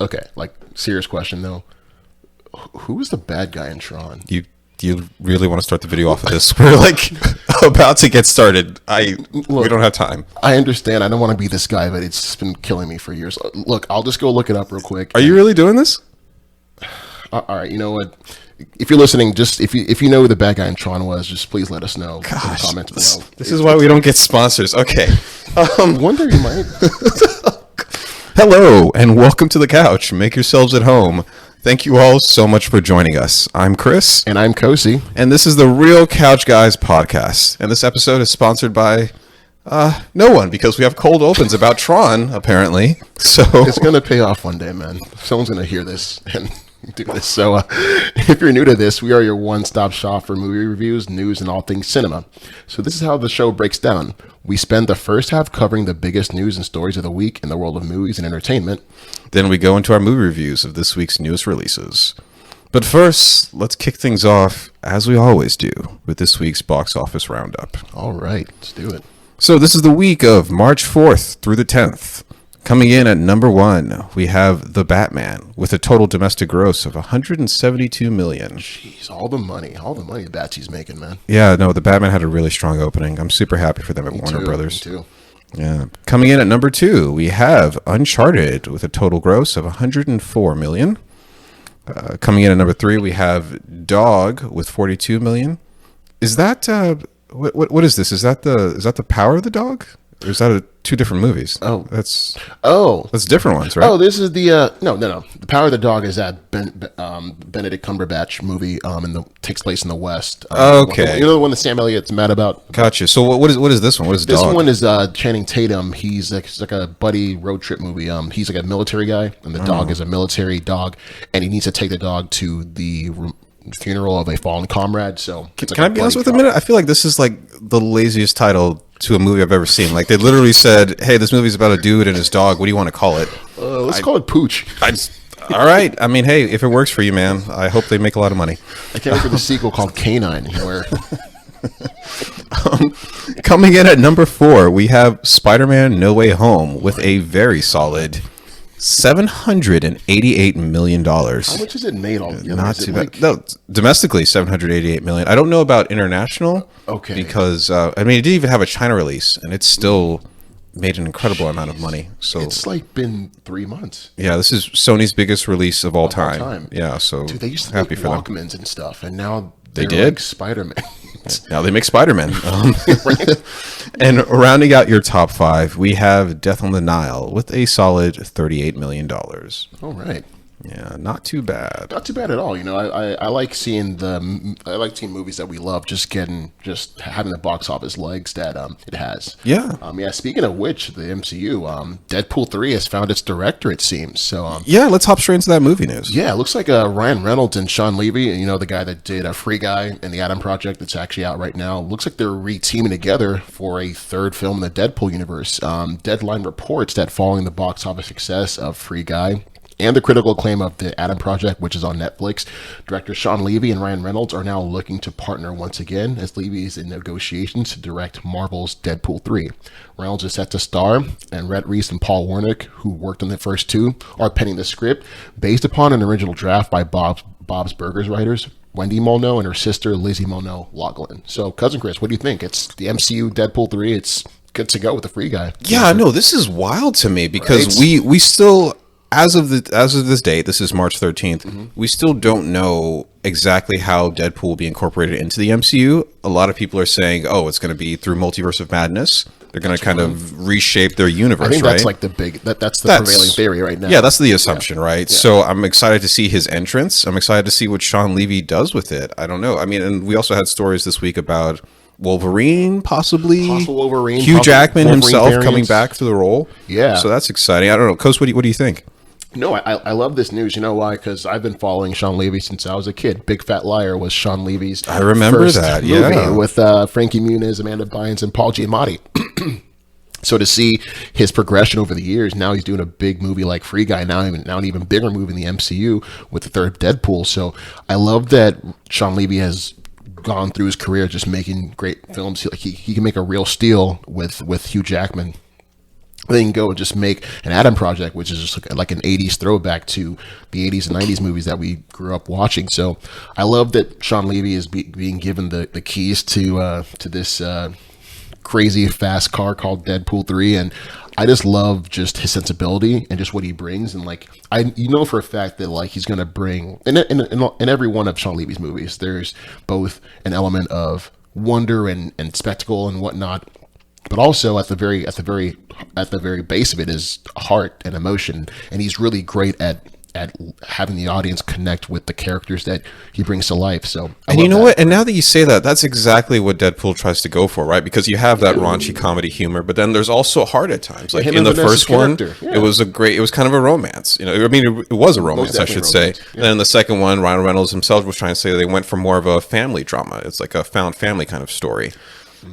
Okay, like serious question though. Who was the bad guy in Tron? You really want to start the video off of this? We're like about to get started. We don't have time. I understand. I don't want to be this guy, but it's just been killing me for years. Look, I'll just go look it up real quick. Are you really doing this? All right, you know what? If you're listening, just if you know who the bad guy in Tron was, just please let us know in the comments below. This is why we don't get sponsors. Okay. Wonder you might. Hello and welcome to the couch. Make yourselves at home. Thank you all so much for joining us. I'm Chris. And I'm Kosi. And this is the Real Couch Guys podcast. And this episode is sponsored by no one, because we have cold opens about Tron, apparently. So it's going to pay off one day, man. Someone's going to hear this and do this. So if you're new to this, we are your one-stop shop for movie reviews, news, and all things cinema. So this is how the show breaks down. We spend the first half covering the biggest news and stories of the week in the world of movies and entertainment. Then we go into our movie reviews of this week's newest releases. But first, let's kick things off, as we always do, with this week's box office roundup. All right, let's do it. So this is the week of March 4th through the 10th. Coming in at number 1, we have The Batman, with a total domestic gross of $172 million. Jeez, all the money the Batsy's making, man. Yeah, no, The Batman had a really strong opening. I'm super happy for them at Warner Brothers. Me too. Yeah. Coming in at number 2, we have Uncharted, with a total gross of $104 million. Coming in at number 3, we have Dog, with $42 million. Is that what is this? Is that the Power of the Dog? Or is that two different movies? That's different ones, right? Oh, this is the no. The Power of the Dog is that Benedict Cumberbatch movie, takes place in the West. Okay, you know the one that Sam Elliott's mad about. Gotcha. So what is this one? What is this Dog? one? Is Channing Tatum. He's like a buddy road trip movie. He's like a military guy, and the dog is a military dog, and he needs to take the dog to the funeral of a fallen comrade. So can I be honest with a minute? I feel like this is like the laziest title to a movie I've ever seen. Like they literally said, "Hey, this movie's about a dude and his dog. What do you want to call it?" Let's call it Pooch. All right. I mean, hey, if it works for you, man, I hope they make a lot of money. I can't wait for the sequel called Canine. Where coming in at number 4, we have Spider-Man: No Way Home with a very solid $788 million. How much has it made altogether? Not too bad. No, domestically, $788 million. I don't know about international. Okay. Because it didn't even have a China release, and it's still made an incredible amount of money. So it's like been 3 months. Yeah, this is Sony's biggest release of all time. Yeah, so dude, they used to happy make for Walkmans and stuff, and now they did like Spider-Man. Now they make Spider-Man. And rounding out your top 5, we have Death on the Nile with a solid $38 million. All right. Yeah, not too bad. Not too bad at all. You know, I like seeing movies that we love just having the box office legs that it has. Yeah. Speaking of which, the MCU, Deadpool 3 has found its director, it seems. So yeah, let's hop straight into that movie news. Yeah, it looks like Ryan Reynolds and Shawn Levy, you know, the guy that did Free Guy and the Adam Project that's actually out right now. Looks like they're re-teaming together for a third film in the Deadpool universe. Deadline reports that following the box office success of Free Guy and the critical acclaim of the Adam Project, which is on Netflix, director Shawn Levy and Ryan Reynolds are now looking to partner once again, as Levy is in negotiations to direct Marvel's Deadpool 3. Reynolds is set to star, and Rhett Reese and Paul Wernick, who worked on the first two, are penning the script based upon an original draft by Bob's Burgers writers, Wendy Molyneux and her sister Lizzie Molyneux Loughlin. So, Cousin Chris, what do you think? It's the MCU Deadpool 3. It's good to go with the Free Guy. Yeah, no, this is wild to me because we still, as of this date, this is March 13th, we still don't know exactly how Deadpool will be incorporated into the MCU. A lot of people are saying, oh, it's going to be through Multiverse of Madness. They're going to kind of reshape their universe, I think right? that's like that's the prevailing theory right now. Yeah, that's the assumption, right? Yeah. So I'm excited to see his entrance. I'm excited to see what Shawn Levy does with it. I don't know. I mean, and we also had stories this week about Wolverine, possibly. Possible Wolverine. Hugh Jackman Wolverine himself variants. coming back to the role. Yeah. So that's exciting. I don't know. Coast, what do you think? No, I love this news. You know why? Because I've been following Shawn Levy since I was a kid. Big Fat Liar was Shawn Levy's I remember first that, movie yeah. with Frankie Muniz, Amanda Bynes, and Paul Giamatti. So to see his progression over the years, now he's doing a big movie like Free Guy, now an even bigger movie in the MCU with the third Deadpool. So I love that Shawn Levy has gone through his career just making great films. He can make a real steal with Hugh Jackman. they can go and just make an Adam Project, which is just like an 80s throwback to the 80s and 90s movies that we grew up watching. So I love that Shawn Levy is being given the keys to this crazy fast car called Deadpool 3. And I just love just his sensibility and just what he brings. And like, for a fact that like he's going to bring in every one of Shawn Levy's movies, there's both an element of wonder and spectacle and whatnot, but also at the very base of it is heart and emotion. And he's really great at having the audience connect with the characters that he brings to life. So, and you know what? And now that you say that, that's exactly what Deadpool tries to go for, right? Because you have that raunchy comedy humor, but then there's also heart at times. Like in the first one, it was kind of a romance. I mean, it was a romance, I should say. Yeah. And then in the second one, Ryan Reynolds himself was trying to say they went for more of a family drama. It's like a found family kind of story.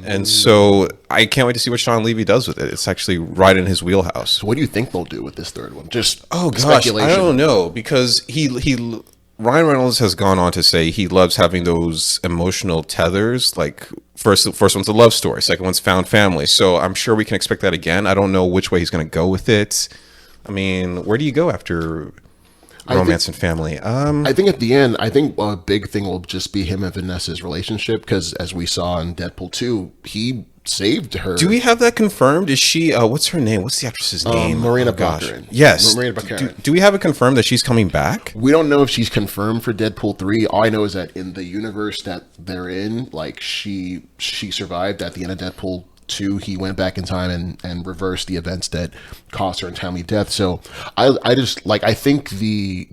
And so I can't wait to see what Shawn Levy does with it. It's actually right in his wheelhouse. So what do you think they'll do with this third one? Just speculation. I don't know, because Ryan Reynolds has gone on to say he loves having those emotional tethers. Like first one's a love story, second one's found family. So I'm sure we can expect that again. I don't know which way he's going to go with it. I mean, where do you go after romance and family? I think at the end, a big thing will just be him and Vanessa's relationship, because as we saw in Deadpool 2, he saved her. Do we have that confirmed? Is she what's her name? What's the actress's name? Marina Baccarin. Yes. Marina Baccarin. Do we have it confirmed that she's coming back? We don't know if she's confirmed for Deadpool 3. All I know is that in the universe that they're in, like she survived at the end of Deadpool 2. He went back in time and reversed the events that caused her untimely death. So I just like, I think the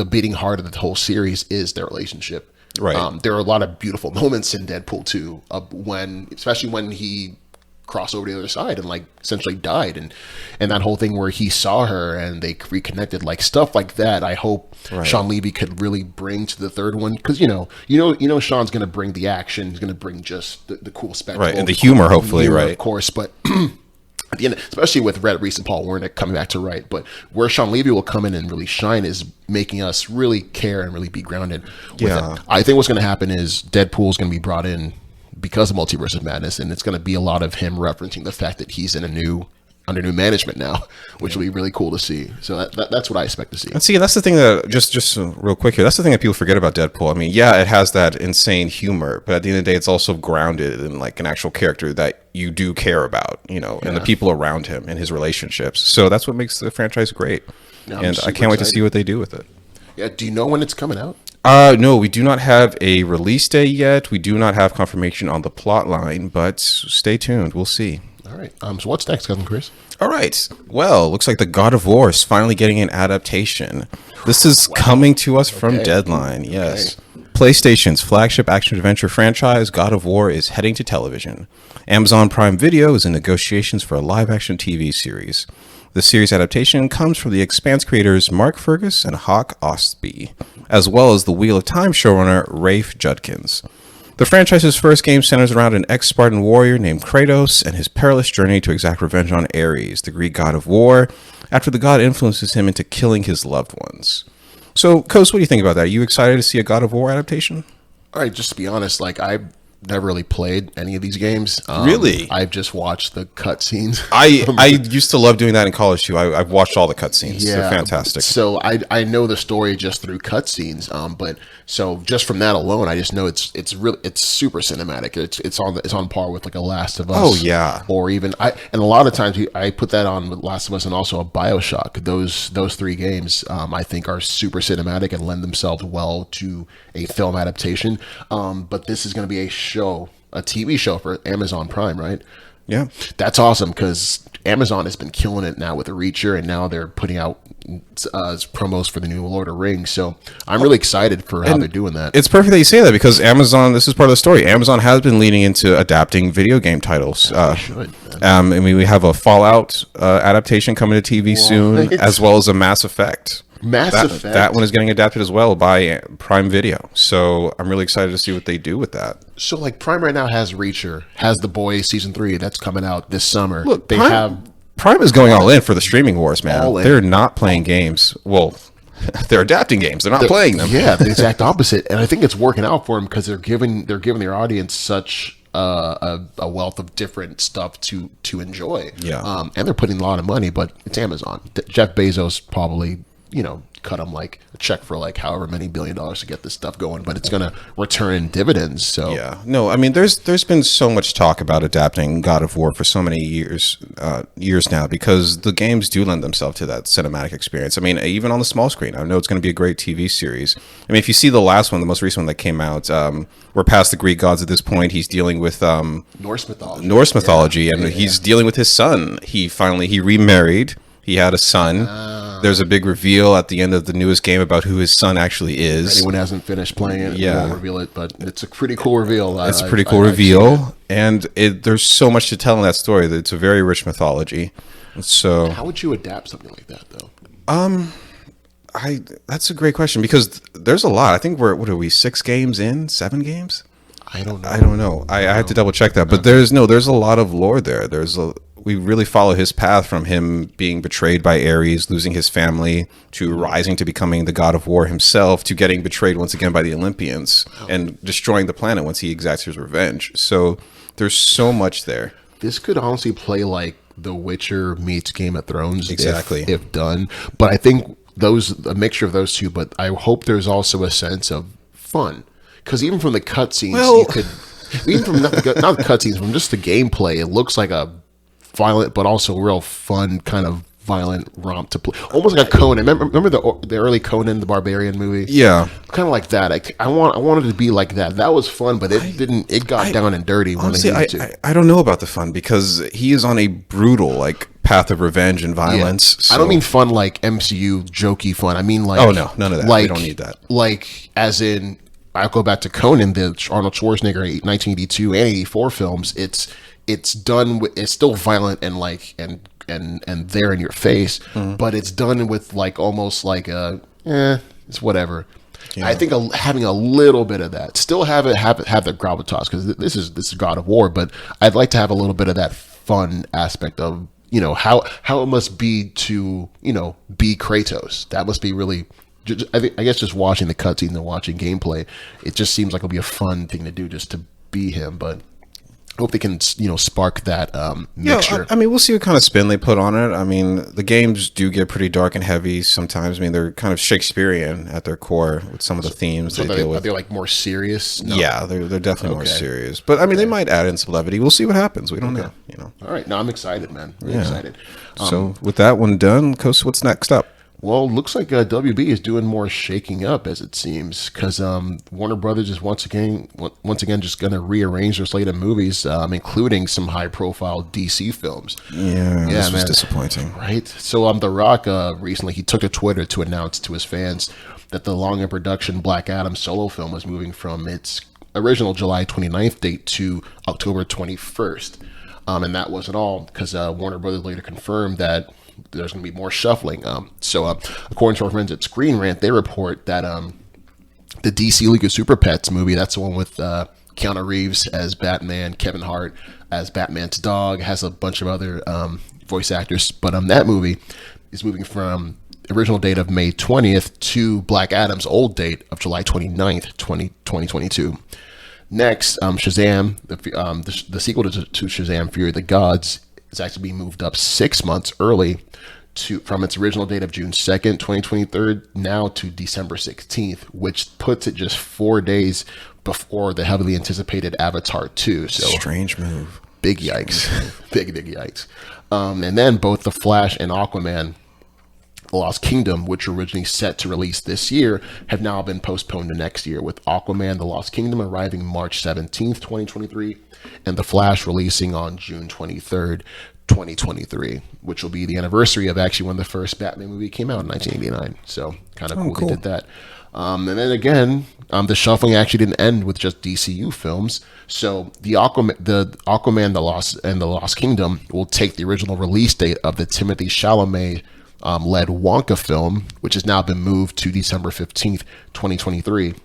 beating heart of the whole series is their relationship. Right. There are a lot of beautiful moments in Deadpool 2 especially when he crossed over to the other side and like essentially died, and that whole thing where he saw her and they reconnected, like stuff like that. I hope Shawn Levy could really bring to the third one, because Shawn's going to bring the action, he's going to bring just the cool spectacle, right, and the humor, hopefully, right, of course, but at the end, especially with Red Reese and Paul Wernick coming back to write, but where Shawn Levy will come in and really shine is making us really care and really be grounded with it. I think what's going to happen is Deadpool's going to be brought in because of Multiverse of Madness, and it's going to be a lot of him referencing the fact that he's in under new management now, which will be really cool to see. So that's what I expect to see. And see, that's the thing that just real quick here. That's the thing that people forget about Deadpool. I mean, yeah, it has that insane humor, but at the end of the day, it's also grounded in like an actual character that you do care about, and the people around him and his relationships. So that's what makes the franchise great. Yeah, and I can't wait to see what they do with it. Yeah. Do you know when it's coming out? No, we do not have a release date yet. We do not have confirmation on the plot line, but stay tuned. We'll see. All right. So what's next, Cousin Chris? All right. Well, looks like the God of War is finally getting an adaptation. This is coming to us from Deadline. Yes. Okay. PlayStation's flagship action-adventure franchise, God of War, is heading to television. Amazon Prime Video is in negotiations for a live-action TV series. The series adaptation comes from The Expanse creators Mark Fergus and Hawk Ostby, as well as the Wheel of Time showrunner Rafe Judkins. The franchise's first game centers around an ex-Spartan warrior named Kratos and his perilous journey to exact revenge on Ares, the Greek god of war, after the god influences him into killing his loved ones. So, Kos, what do you think about that? Are you excited to see a God of War adaptation? All right, just to be honest, like I've never really played any of these games. Really? I've just watched the cutscenes. I used to love doing that in college too. I've watched all the cutscenes. Yeah, they're fantastic. So I know the story just through cutscenes. But so just from that alone, I just know it's super cinematic. It's on par with like a Last of Us. Oh yeah. Or even and a lot of times I put that on with Last of Us and also a BioShock. Those three games I think are super cinematic and lend themselves well to a film adaptation. But this is going to be a TV show for Amazon Prime, right? Yeah, that's awesome, because Amazon has been killing it now with the Reacher, and now they're putting out promos for the new Lord of the Rings. So I'm really excited for how they're doing that. It's perfect that you say that, because Amazon, this is part of the story. Amazon has been leaning into adapting video game titles. I mean, we have a Fallout adaptation coming to TV soon, as well as a Mass Effect. That one is getting adapted as well by Prime Video. So I'm really excited to see what they do with that. So like Prime right now has Reacher, has The Boys season 3 that's coming out this summer. Look, Prime is going all in for the streaming wars, man. They're not playing games. Well, they're adapting games. They're not playing them. Yeah, the exact opposite. And I think it's working out for them, because they're giving their audience such a wealth of different stuff to enjoy. Yeah. And they're putting a lot of money, but it's Amazon. Jeff Bezos probably, cut him like a check for like however many $1 billion to get this stuff going, but it's going to return in dividends. So Yeah, no, I mean, there's been so much talk about adapting God of War for so many years now, because the games do lend themselves to that cinematic experience. I mean, even on the small screen, I know it's going to be a great TV series. I mean, if you see the last one, the most recent one that came out, we're past the Greek gods at this point. He's dealing with Norse mythology. And he's dealing with his son. He remarried. He had a son. There's a big reveal at the end of the newest game about who his son actually is. Anyone hasn't finished playing it, Yeah. won't reveal it, but it's a pretty cool reveal. It's a pretty cool reveal, and there's so much to tell in that story. That it's a very rich mythology. So, how would you adapt something like that, though? That's a great question, because there's a lot. I think what are we, 6 games in, 7 games? I don't know. I don't know. I have to double check that, but there's a lot of lore there. We really follow his path from him being betrayed by Ares, losing his family, to rising to becoming the god of war himself, to getting betrayed once again by the Olympians and destroying the planet once he exacts his revenge. So there's so much there. This could honestly play like The Witcher meets Game of Thrones, Exactly. if done. But I think a mixture of those two. But I hope there's also a sense of fun, because even from the cutscenes, you could, even from not the cutscenes, from just the gameplay, it looks like a violent but also real fun kind of violent romp to play, almost like a Conan. Remember the early Conan the Barbarian movie? Yeah, kind of like that. I wanted to be like that. That was fun, but it didn't. It got down and dirty honestly, when it needed to. I don't know about the fun, because he is on a brutal path of revenge and violence. Yeah. I don't mean fun like MCU jokey fun. I mean like, oh no, none of that. Like, we don't need that. Like, as in, I'll go back to Conan, the Arnold Schwarzenegger 1982 and 84 films. It's done with, it's still violent and like and there in your face, but it's done with like almost like it's whatever. Yeah. I think having a little bit of that, still have the gravitas, because this is God of War, but I'd like to have a little bit of that fun aspect of how it must be to be Kratos. That must be really. I guess just watching the cutscenes and watching gameplay, it just seems like it'll be a fun thing to do just to be him, but. I hope they can, spark that mixture. Yeah, I mean, we'll see what kind of spin they put on it. I mean, the games do get pretty dark and heavy sometimes. I mean, they're kind of Shakespearean at their core with some of the themes they deal with. Are they like more serious? No. Yeah, they're definitely more serious. But I mean, they might add in some levity. We'll see what happens. We don't know. All right, no, I'm excited, man. Really excited. So with that one done, Coast, what's next up? Well, it looks like WB is doing more shaking up, as it seems, because Warner Brothers is once again just going to rearrange their slate of movies, including some high-profile DC films. Yeah, this was disappointing. Right? So The Rock recently, he took to Twitter to announce to his fans that the long-in-production Black Adam solo film was moving from its original July 29th date to October 21st. And that wasn't all, because Warner Brothers later confirmed that there's going to be more shuffling. So according to our friends at Screen Rant, they report that the DC League of Super Pets movie, that's the one with Keanu Reeves as Batman, Kevin Hart as Batman's dog, has a bunch of other voice actors, but that movie is moving from original date of May 20th to Black Adam's old date of July 29th, 2022. Next, Shazam, the sequel to Shazam, Fury of the Gods, is actually being moved up 6 months early from its original date of June 2nd, 2023, now to December 16th, which puts it just 4 days before the heavily anticipated Avatar 2. So strange move. Big yikes. Big yikes. And then both The Flash and Aquaman The Lost Kingdom, which were originally set to release this year, have now been postponed to next year, with Aquaman The Lost Kingdom arriving March 17th, 2023, and The Flash releasing on June 23rd, 2023, which will be the anniversary of actually when the first Batman movie came out in 1989. So kind of cool they did that. And then again, the shuffling actually didn't end with just DCU films. So the Aquaman The Lost Kingdom will take the original release date of the Timothée Chalamet led Wonka film, which has now been moved to December 15th, 2023.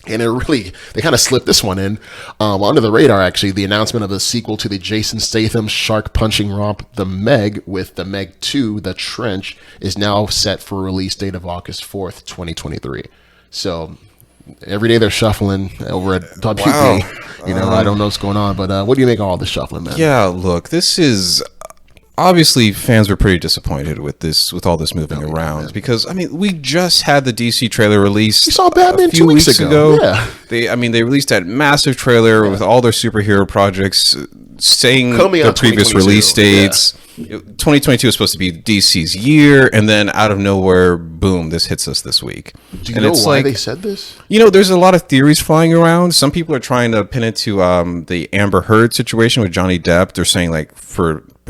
And they kind of slipped this one in under the radar, actually. The announcement of the sequel to the Jason Statham shark-punching romp, The Meg, with The Meg 2, The Trench, is now set for a release date of August 4th, 2023. So every day they're shuffling over at WB. Wow. You know, I don't know what's going on, but what do you make of all this shuffling, man? Yeah, look, this is obviously fans were pretty disappointed with all this moving around, man. Because I mean, we just had the DC trailer released. You saw Batman a few 2 weeks ago. Yeah, they released that massive trailer with all their superhero projects, saying the previous release dates. 2022 is supposed to be DC's year, and then out of nowhere, boom, this hits us this week. Do you know why they said this? You know, there's a lot of theories flying around. Some people are trying to pin it to the Amber Heard situation with Johnny Depp. They're saying, like,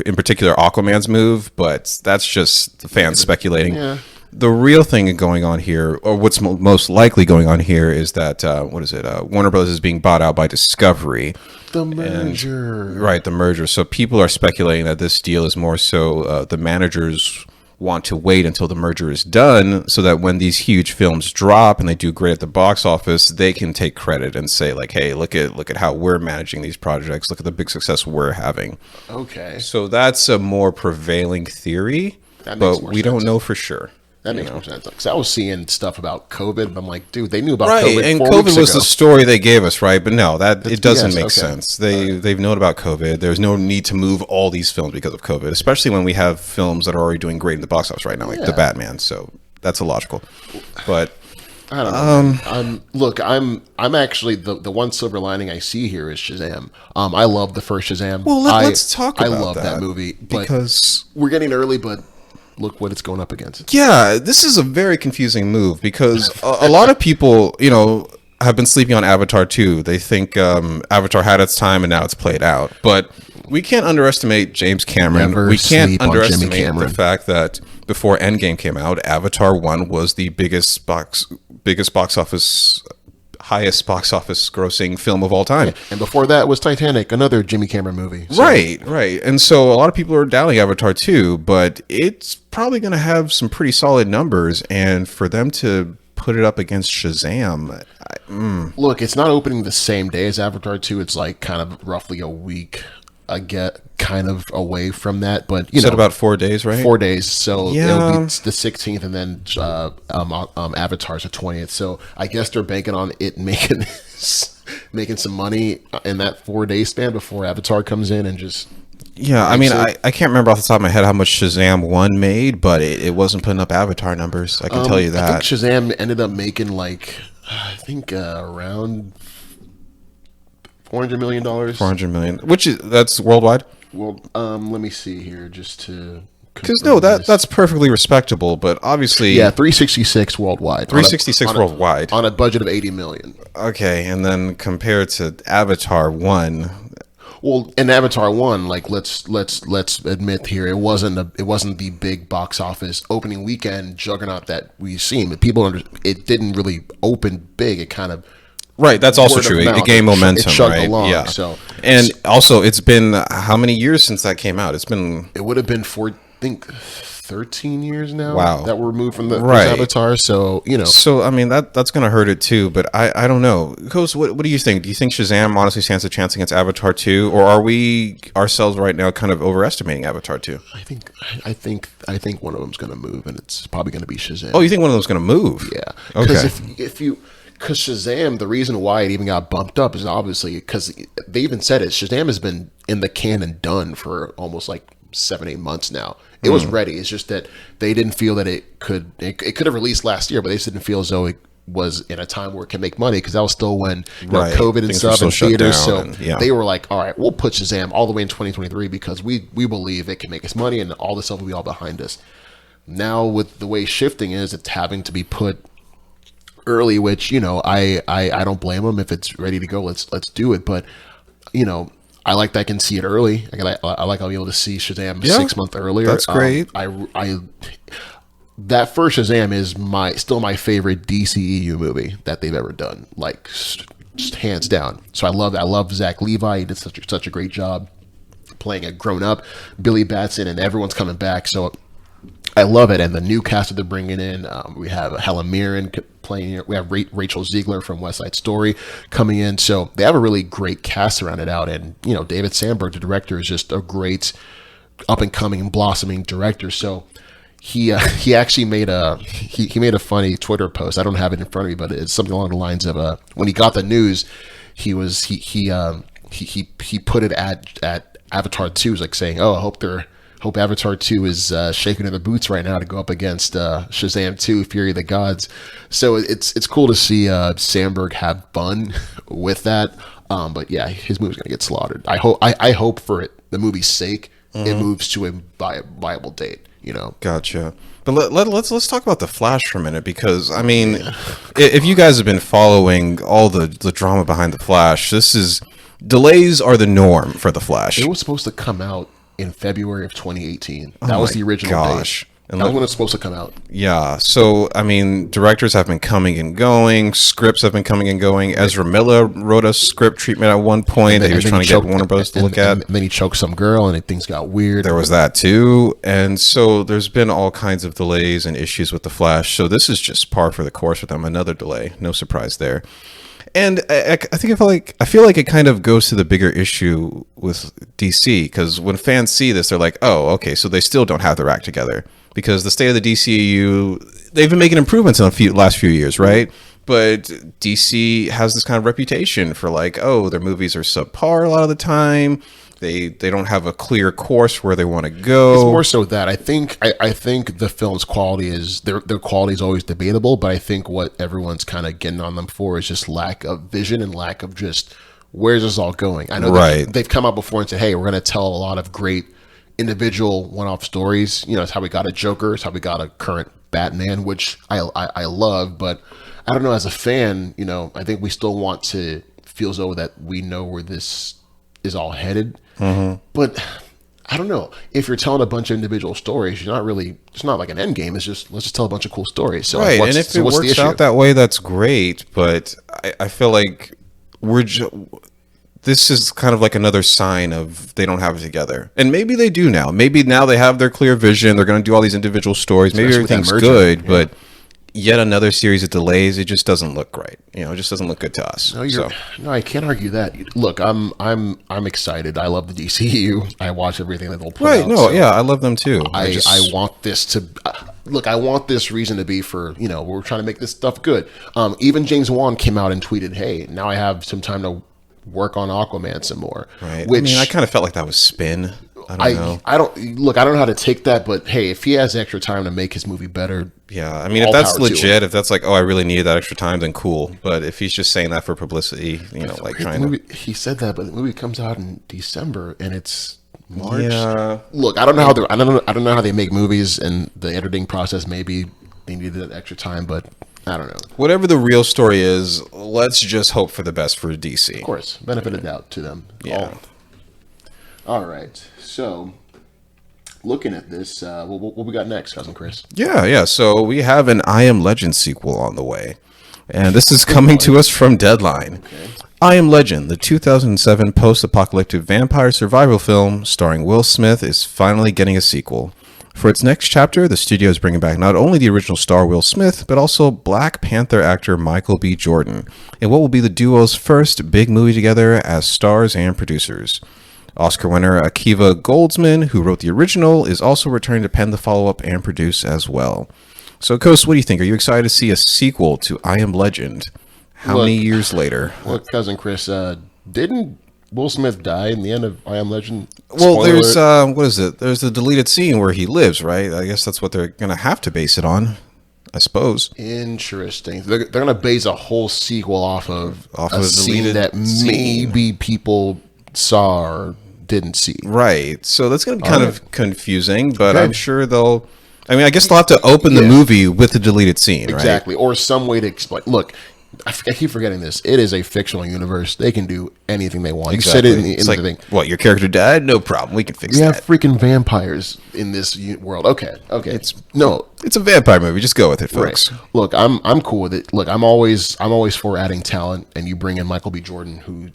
in particular, Aquaman's move, but that's just the fans speculating. Yeah. The real thing going on here, or what's most likely going on here, is that Warner Bros. Is being bought out by Discovery. The merger. Right, the merger. So people are speculating that this deal is more so the managers want to wait until the merger is done so that when these huge films drop and they do great at the box office, they can take credit and say, like, hey, look at how we're managing these projects. Look at the big success we're having. Okay. So that's a more prevailing theory, but we don't know for sure. That makes more sense. Because I was seeing stuff about COVID, but I'm like, dude, they knew about right, COVID. And 4 COVID weeks was ago. the story they gave us, right? But no, it doesn't make okay. sense. They've known about COVID. There's no need to move all these films because of COVID, especially when we have films that are already doing great in the box office right now, like the Batman. So that's illogical. But I don't know. I'm actually the one silver lining I see here is Shazam. I love the first Shazam. Well, let's talk about I love that movie because we're getting early, but look what it's going up against. Yeah, this is a very confusing move because a lot of people, you know, have been sleeping on Avatar 2. They think Avatar had its time and now it's played out. But we can't underestimate James Cameron. We can't underestimate the fact that before Endgame came out, Avatar 1 was the highest box office grossing film of all time. Yeah. And before that was Titanic, another Jimmy Cameron movie. So. Right. And so a lot of people are doubting Avatar 2, but it's probably going to have some pretty solid numbers. And for them to put it up against Shazam, look, it's not opening the same day as Avatar 2. It's like kind of roughly a week kind of away from that, but you know, about 4 days, right? 4 days. So it'll be the 16th, and then Avatar's the 20th. So I guess they're banking on it making some money in that 4 day span before Avatar comes in and just. Yeah, I mean, I can't remember off the top of my head how much Shazam 1 made, but it wasn't putting up Avatar numbers. I can tell you that. I think Shazam ended up making around $400 million. $400 million, that's worldwide. Well, let me see here just to. Because that's perfectly respectable, but obviously 366 worldwide. 366 worldwide on a budget of 80 million. Okay, and then compared to Avatar 1. Well, in Avatar 1, like let's admit here, it wasn't the big box office opening weekend juggernaut that we've seen. But it didn't really open big. It kind of. Right, that's also true. It gained momentum, right? Along, yeah. So, and also, it's been how many years since that came out? It would have been 13 years now. Wow, that were removed from the Avatar. So you know. So I mean that's going to hurt it too. But I don't know. Coast, what do you think? Do you think Shazam honestly stands a chance against Avatar 2, or are we ourselves right now kind of overestimating Avatar 2? I think one of them's going to move, and it's probably going to be Shazam. Oh, you think one of them's going to move? Yeah. Okay. Because Shazam, the reason why it even got bumped up is obviously because they even said it. Shazam has been in the can and done for almost like 7-8 months now. It was ready. It's just that they didn't feel that it could have released last year, but they just didn't feel as though it was in a time where it can make money because that was still when COVID and stuff in theaters. So they were like, all right, we'll put Shazam all the way in 2023 because we believe it can make us money and all this stuff will be all behind us. Now with the way shifting is, it's having to be put early, which I don't blame them. If it's ready to go, let's do it. But I like that I can see it early. I like I'll be able to see Shazam 6 months earlier. That's great. That first Shazam is still my favorite DCEU movie that they've ever done, like just hands down. So I love Zach Levi. He did such a great job playing a grown up Billy Batson, and everyone's coming back. So I love it, and the new cast that they're bringing in, we have Helen Mirren playing. We have Rachel Ziegler from West Side Story coming in, so they have a really great cast around it out. And David Sandberg, the director, is just a great up and coming, blossoming director. So he actually made he made a funny Twitter post. I don't have it in front of me, but it's something along the lines of when he got the news, he put it at Avatar 2, like saying, "Oh, I hope Avatar 2 is shaking in their boots right now to go up against Shazam 2: Fury of the Gods." So it's cool to see Sandberg have fun with that. But yeah, his movie's gonna get slaughtered. I hope for the movie's sake, it moves to a viable date. Gotcha. But let's talk about the Flash for a minute, because I mean, if you guys have been following all the drama behind the Flash, delays are the norm for the Flash. It was supposed to come out in February of 2018. That was the original date. And that was when it's supposed to come out. Yeah. So, I mean, directors have been coming and going. Scripts have been coming and going. Ezra Miller wrote a script treatment at one point that he was trying to get Warner Bros. to look at. And then he choked some girl and things got weird. There was that too. And so there's been all kinds of delays and issues with The Flash. So this is just par for the course with them. Another delay. No surprise there. And I feel like it kind of goes to the bigger issue with DC, because when fans see this, they're like, oh, okay, so they still don't have their act together. Because the state of the DCEU, they've been making improvements in the last few years, right? But DC has this kind of reputation for like, oh, their movies are subpar a lot of the time. They don't have a clear course where they want to go. It's more so that I think the film's quality is their quality is always debatable, but I think what everyone's kind of getting on them for is just lack of vision and lack of just where's this all going. I know they've come out before and said, hey, we're going to tell a lot of great individual one-off stories. It's how we got a Joker, it's how we got a current Batman, which I love, but I don't know, as a fan, I think we still want to feel as though that we know where this is all headed. But I don't know, if you're telling a bunch of individual stories, it's not like an end game. It's just, let's just tell a bunch of cool stories. So right. And if it works out that way, that's great. But I feel like this is kind of like another sign of they don't have it together. And maybe they do now. Maybe now they have their clear vision. They're going to do all these individual stories. Maybe everything's good, but yet another series of delays, it just doesn't look right. It just doesn't look good to us. No, I can't argue that. Look, I'm excited. I love the DCU. I watch everything that they'll put out. No, yeah, I love them too. I want this to look. I want this reason to be for we're trying to make this stuff good. Even James Wan came out and tweeted, "Hey, now I have some time to work on Aquaman some more." Right. Which I kind of felt like that was spin. I don't know how to take that, but hey, if he has extra time to make his movie better, yeah. I mean, if that's legit, if that's like, oh, I really needed that extra time, then cool. But if he's just saying that for publicity, like trying to, he said that, but the movie comes out in December and it's March. Yeah. Look, I don't know how I don't know how they make movies and the editing process. Maybe they needed that extra time, but I don't know. Whatever the real story is, let's just hope for the best for DC. Of course, benefit of doubt to them. Yeah. All right. So, looking at this, what we got next, Cousin Chris? Yeah. So we have an I Am Legend sequel on the way, and this is coming to us from Deadline. Okay. I Am Legend, the 2007 post-apocalyptic vampire survival film starring Will Smith, is finally getting a sequel. For its next chapter, the studio is bringing back not only the original star Will Smith, but also Black Panther actor Michael B. Jordan, in what will be the duo's first big movie together as stars and producers. Oscar winner Akiva Goldsman, who wrote the original, is also returning to pen the follow-up and produce as well. So, Coast, what do you think? Are you excited to see a sequel to I Am Legend? How many years later? Look, Cousin Chris, didn't Will Smith die in the end of I Am Legend? Well, there's, what is it? There's the deleted scene where he lives, right? I guess that's what they're going to have to base it on, I suppose. Interesting. They're going to base a whole sequel off of a scene that maybe people saw or didn't see. Right. So that's going to be kind of confusing, but I'm sure they'll... I mean, I guess they'll have to open the movie with the deleted scene, right? Exactly. Or some way to explain... Look, I keep forgetting this. It is a fictional universe. They can do anything they want. Exactly. You said it in the thing. What, your character died? No problem. We can fix that. We have freaking vampires in this world. Okay. It's a vampire movie. Just go with it, folks. Right. Look, I'm cool with it. Look, I'm always for adding talent, and you bring in Michael B. Jordan, who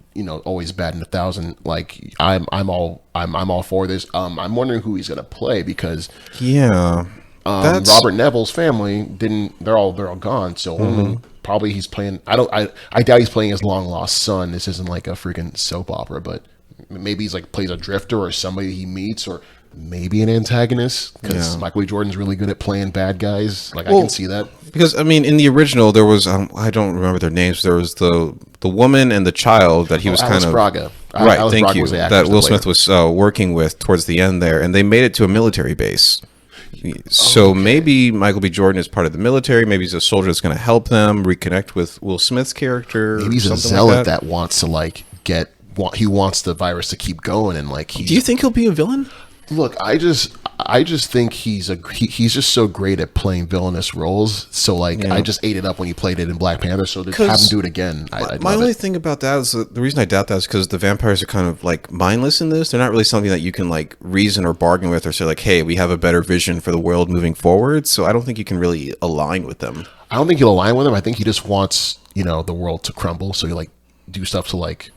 always batting 1,000. Like I'm all for this. I'm wondering who he's gonna play because Robert Neville's family didn't. They're all gone. So only. Probably he's playing. I doubt he's playing his long lost son. This isn't like a freaking soap opera, but maybe he's like plays a drifter or somebody he meets, or maybe an antagonist, because Yeah. Michael B. Jordan's really good at playing bad guys. Like, I can see that. Because I mean, in the original, there was I don't remember their names. There was the woman and the child that he was Alice kind of Braga. right. Alice Thank Braga you. was the That actress Will that played Smith her. was working with towards the end there, and they made it to a military base. So maybe Michael B. Jordan is part of the military. Maybe he's a soldier that's going to help them reconnect with Will Smith's character. Maybe he's a something zealot like that. that wants to like he wants the virus to keep going, and like Do you think he'll be a villain? look, I just think he's just so great at playing villainous roles. So like, I just ate it up when he played it in Black Panther. So to have him do it again, I'd My love only it. thing about that is the reason I doubt that is because the vampires are kind of like mindless in this. They're not really something that you can like reason or bargain with or say like, hey, we have a better vision for the world moving forward. So I don't think you can really align with them. I don't think he'll align with him. I think he just wants the world to crumble. So he like do stuff to like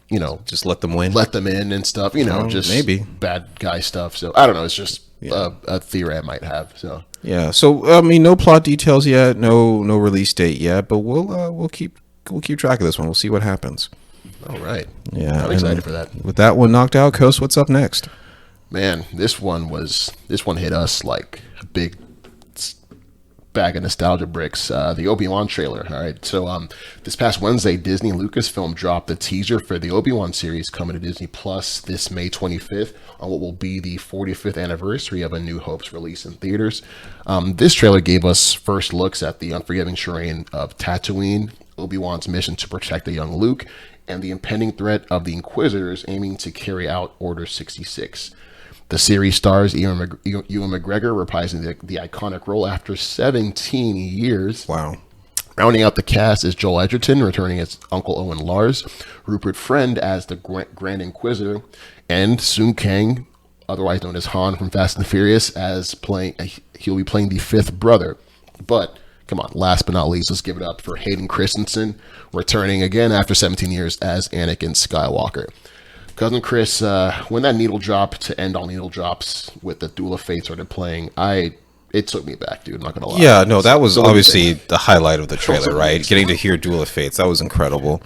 Just let them win. let them in and stuff. Just maybe. bad guy stuff. So I don't know. It's just a theory I might have. So Yeah. So I mean, no plot details yet, no release date yet, but we'll keep track of this one. We'll see what happens. all right. Yeah, I'm excited for that. With that one knocked out, Coast, what's up next? Man, this one hit us like a big bag of nostalgia bricks. The Obi-Wan trailer. All right, so this past Wednesday, Disney Lucasfilm dropped the teaser for the Obi-Wan series coming to Disney Plus this May 25th on what will be the 45th anniversary of A New Hope's release in theaters. This trailer gave us first looks at the unforgiving terrain of Tatooine, Obi-Wan's mission to protect a young Luke, and the impending threat of the Inquisitors aiming to carry out Order 66. The series stars Ewan McGregor reprising the iconic role after 17 years. Wow. Rounding out the cast is Joel Edgerton, returning as Uncle Owen Lars, Rupert Friend as the Grand Inquisitor, and Sung Kang, otherwise known as Han from Fast and Furious, he'll be playing the fifth brother. But come on, last but not least, let's give it up for Hayden Christensen, returning again after 17 years as Anakin Skywalker. Cousin Chris, when that needle drop to end all needle drops with the Duel of Fate started playing, it took me back, dude. I'm not gonna lie. Yeah, no, that was So obviously the highlight of the trailer, right? Getting to hear Duel of Fates, that was incredible.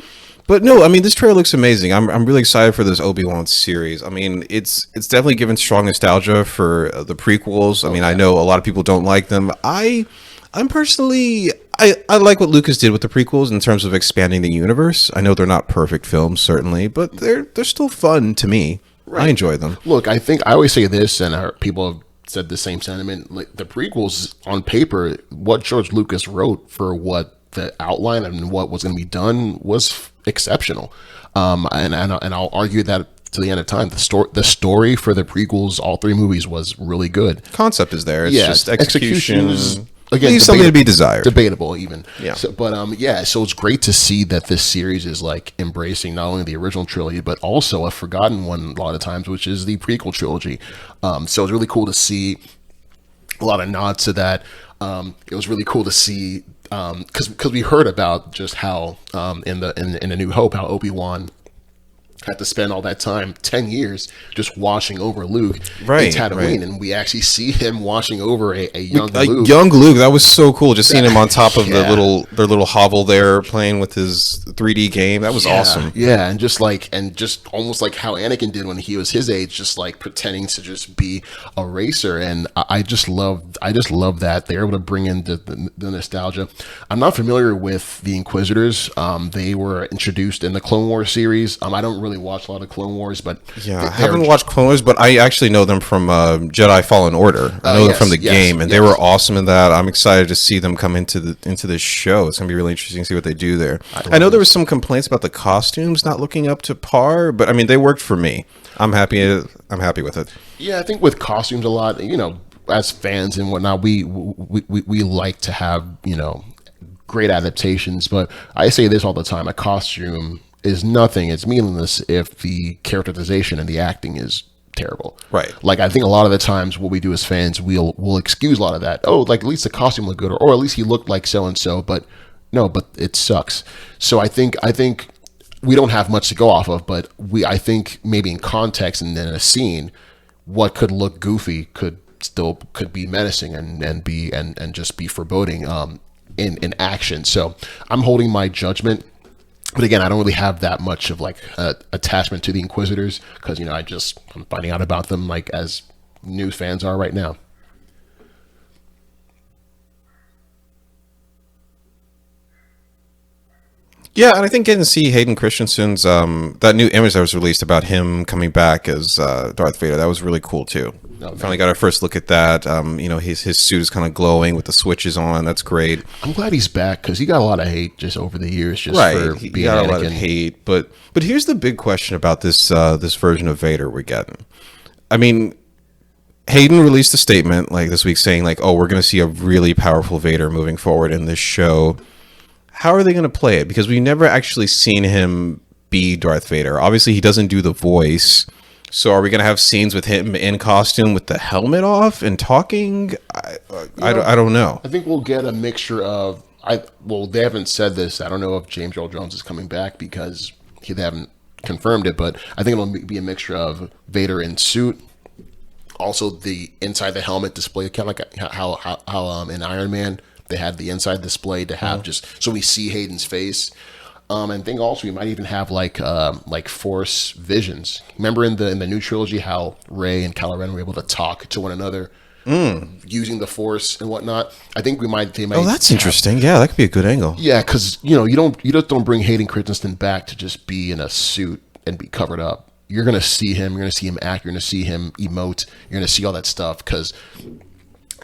But no, I mean, this trailer looks amazing. I'm really excited for this Obi-Wan series. I mean, it's definitely given strong nostalgia for the prequels. I mean, I know a lot of people don't like them. I'm personally, I like what Lucas did with the prequels in terms of expanding the universe. I know they're not perfect films, certainly, but they're still fun to me. I enjoy them. Look, I think I always say this, and people have said the same sentiment. Like, the prequels, on paper, what George Lucas wrote for what the outline and what was going to be done was exceptional. And I'll argue that to the end of time. The story for the prequels, all three movies, was really good. Concept is there. It's just execution. Is, again, leaves something to be desired. Debatable, even. Yeah. So, but so it's great to see that this series is like embracing not only the original trilogy but also a forgotten one a lot of times, which is the prequel trilogy. So it's really cool to see a lot of nods to that. It was really cool to see because we heard about just how in A New Hope how Obi-Wan had to spend all that time, 10 years, just washing over Luke in Tatooine. And we actually see him washing over a young Luke. Young Luke, that was so cool. Just seeing him on top of their little hovel there playing with his 3D game. That was awesome. Yeah, and just almost like how Anakin did when he was his age, just like pretending to just be a racer. And I just love that they're able to bring in the nostalgia. I'm not familiar with the Inquisitors. They were introduced in the Clone Wars series. I don't really watch a lot of Clone Wars, but I haven't watched Clone Wars, but I actually know them from Jedi Fallen Order. I know them from the game, and they were awesome in that. I'm excited to see them come into this show. It's gonna be really interesting to see what they do there. I know there was some complaints about the costumes not looking up to par, but I mean they worked for me. I'm happy with it. Yeah, I think with costumes a lot, as fans and whatnot, we like to have great adaptations, but I say this all the time: a costume is nothing. It's meaningless if the characterization and the acting is terrible. Right. Like, I think a lot of the times what we do as fans, we'll excuse a lot of that. Oh, like, at least the costume looked good, or at least he looked like so and so. But no, but it sucks. So I think we don't have much to go off of, but I think maybe in context and in a scene, what could look goofy could be menacing and just be foreboding in action. So I'm holding my judgment. But again, I don't really have that much of like attachment to the Inquisitors because I'm finding out about them like as new fans are right now. Yeah, and I think getting to see Hayden Christensen's that new image that was released about him coming back as Darth Vader, that was really cool too. Finally got our first look at that. His suit is kind of glowing with the switches on. That's great. I'm glad he's back because he got a lot of hate just over the years, just for He being got Anakin. a lot of hate, but here's the big question about this version of Vader we're getting. I mean, Hayden released a statement like this week saying like, "Oh, we're going to see a really powerful Vader moving forward in this show." How are they going to play it? Because we've never actually seen him be Darth Vader. Obviously, he doesn't do the voice. So are we going to have scenes with him in costume with the helmet off and talking? I don't know. I think we'll get a mixture of they haven't said this. I don't know if James Earl Jones is coming back because they haven't confirmed it, but I think it'll be a mixture of Vader in suit, also the inside the helmet display, kind of like how in Iron Man they had the inside display to have just so we see Hayden's face. And I think also we might even have like Force visions. Remember in the new trilogy how Rey and Kylo Ren were able to talk to one another using the Force and whatnot. I think they might. Oh, that's interesting. Yeah, that could be a good angle. Yeah, because you just don't bring Hayden Christensen back to just be in a suit and be covered up. You're gonna see him. You're gonna see him act. You're gonna see him emote. You're gonna see all that stuff because.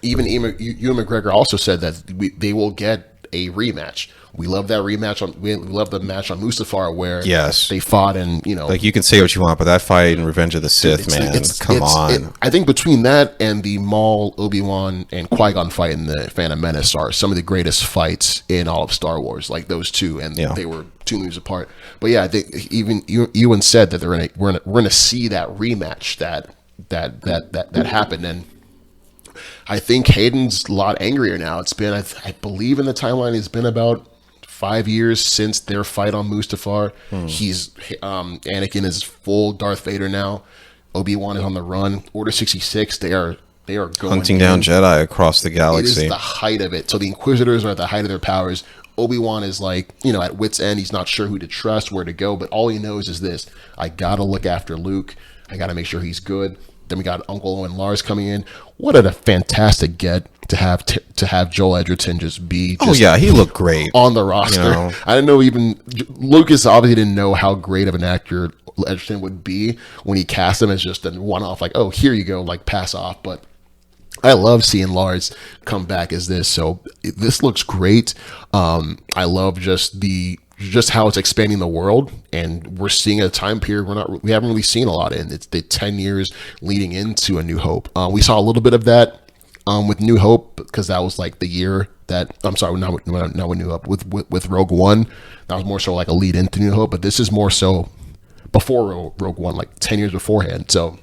Even Ewan McGregor also said that they will get a rematch. We love that rematch. We love the match on Mustafar where they fought and like you can say what you want, but that fight in Revenge of the Sith, come on. I think between that and the Maul, Obi-Wan, and Qui-Gon fight in the Phantom Menace are some of the greatest fights in all of Star Wars. Like those two, and they were 2 movies apart. But yeah, I think even Ewan said that we're gonna see that rematch that happened and. I think Hayden's a lot angrier now. It's been, I believe in the timeline, it's been about 5 years since their fight on Mustafar. He's Anakin is full Darth Vader now. Obi-Wan is on the run. Order 66, they are going hunting down Jedi across the galaxy. It is the height of it. So the Inquisitors are at the height of their powers. Obi-Wan is like, at wit's end. He's not sure who to trust, where to go, but all he knows is this: I gotta look after Luke. I gotta make sure he's good. Then we got Uncle Owen Lars coming in. What a fantastic get to have Joel Edgerton just be. He looked great on the roster. I didn't know even Lucas obviously didn't know how great of an actor Edgerton would be when he cast him as just a one-off. Like, oh, here you go, like pass off. But I love seeing Lars come back as this. So this looks great. I love just how it's expanding the world, and we're seeing a time period we haven't really seen a lot in. It's the 10 years leading into A New Hope. We saw a little bit of that with New Hope because that was like the year that not with New Hope with Rogue One. That was more so like a lead into New Hope, but this is more so before Rogue One, like 10 years beforehand. So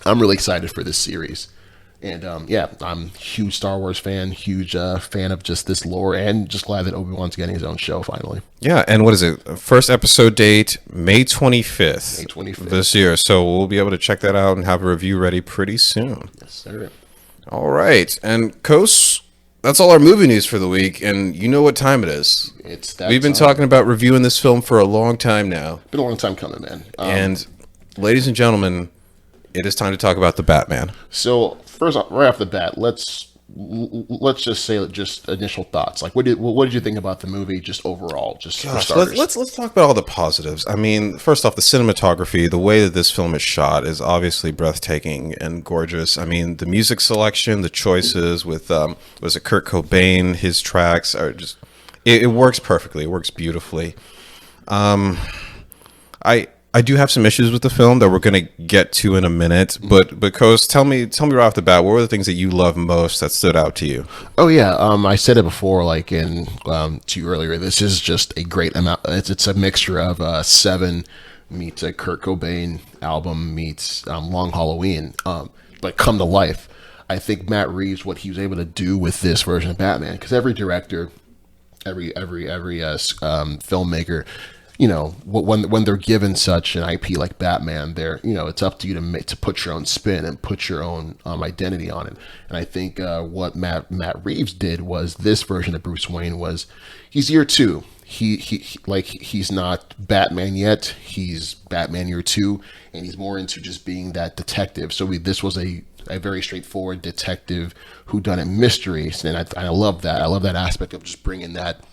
I'm really excited for this series. And I'm a huge Star Wars fan, huge fan of just this lore, and just glad that Obi-Wan's getting his own show finally. Yeah, and what is it? First episode date, May 25th. May 25th. This year. So we'll be able to check that out and have a review ready pretty soon. Yes, sir. All right. And Kos, that's all our movie news for the week, and you know what time it is. We've been talking about reviewing this film for a long time now. Been a long time coming, man. And ladies and gentlemen, it is time to talk about the Batman. So first off, right off the bat, let's just say just initial thoughts. Like, what did you think about the movie, just overall, just for starters? Let's talk about all the positives. I mean, first off, the cinematography, the way that this film is shot is obviously breathtaking and gorgeous. I mean, the music selection, the choices with was it Kurt Cobain? His tracks are just it works perfectly. It works beautifully. I do have some issues with the film that we're going to get to in a minute, but Kos, tell me right off the bat, what were the things that you love most that stood out to you? Oh yeah, I said it before, like to you earlier. This is just a great amount. It's a mixture of Seven meets a Kurt Cobain album meets Long Halloween, but come to life. I think Matt Reeves, what he was able to do with this version of Batman, because every director, every filmmaker, when they're given such an IP like Batman, it's up to you to put your own spin and put your own identity on it. And I think what Matt Reeves did was this version of Bruce Wayne he's year two. He's not Batman yet. He's Batman year two, and he's more into just being that detective. So this was a a very straightforward detective whodunit mystery, and I love that. I love that aspect of just bringing that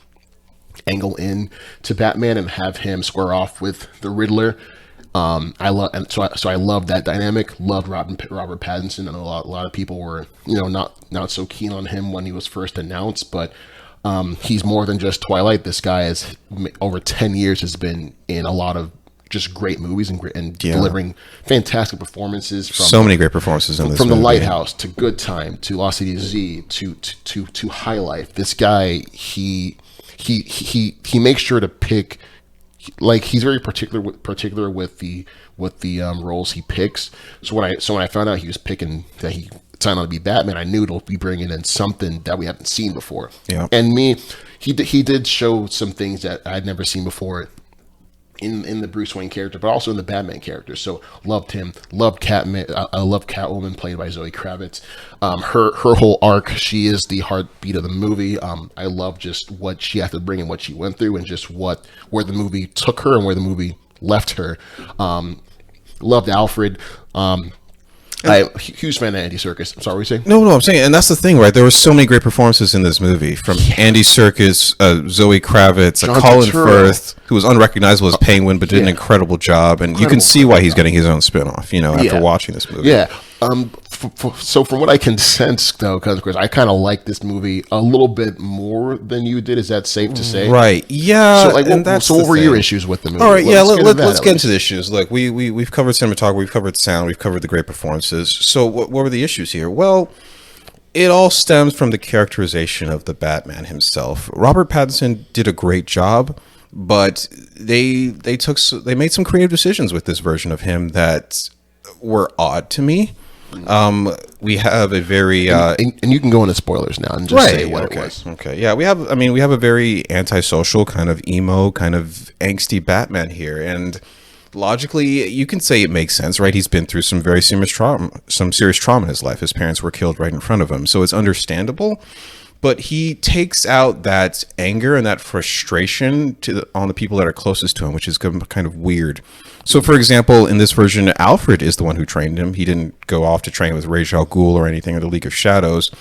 angle in to Batman and have him square off with the Riddler. I love, and so I love that dynamic. Loved Robert Pattinson, and a lot of people were not so keen on him when he was first announced, but he's more than just Twilight. This guy is over 10 years has been in a lot of just great movies and delivering fantastic performances. So many great performances in this from movie. The Lighthouse to Good Time to Lost City Z to High Life. This guy he makes sure to pick, like, he's very particular with the roles he picks. So when I found out he was picking that he signed on to be Batman, I knew it'll be bringing in something that we haven't seen before. Yeah. And he did show some things that I'd never seen before in the Bruce Wayne character, but also in the Batman character. So loved him. Loved Catman. I love Catwoman, played by Zoe Kravitz. Her whole arc. She is the heartbeat of the movie. I love just what she had to bring and what she went through, and just where the movie took her and where the movie left her. Loved Alfred. I'm a huge fan of Andy Serkis. I'm sorry, what were you saying? No, I'm saying, and that's the thing, right? There were so many great performances in this movie, from Andy Serkis, Zoe Kravitz, Colin Firth, who was unrecognizable as Penguin, but did an incredible job, and you can see why he's getting his own spinoff, after watching this movie. Yeah. So from what I can sense, though, because of course I kind of like this movie a little bit more than you did. Is that safe to say? Right. Yeah. So what were your issues with the movie? All right. Let's get into the issues. Look, we've covered cinematography, we've covered sound, we've covered the great performances. So what were the issues here? Well, it all stems from the characterization of the Batman himself. Robert Pattinson did a great job, but they made some creative decisions with this version of him that were odd to me. We have a very and you can go into spoilers now and just say what it was. Okay, yeah, we have a very antisocial, kind of emo, kind of angsty Batman here, and logically you can say it makes sense, right? He's been through some very serious trauma in his life. His parents were killed right in front of him, so it's understandable. But he takes out that anger and that frustration on the people that are closest to him, which is kind of weird. So, for example, in this version, Alfred is the one who trained him. He didn't go off to train with Ra's al Ghul or anything, or the League of Shadows.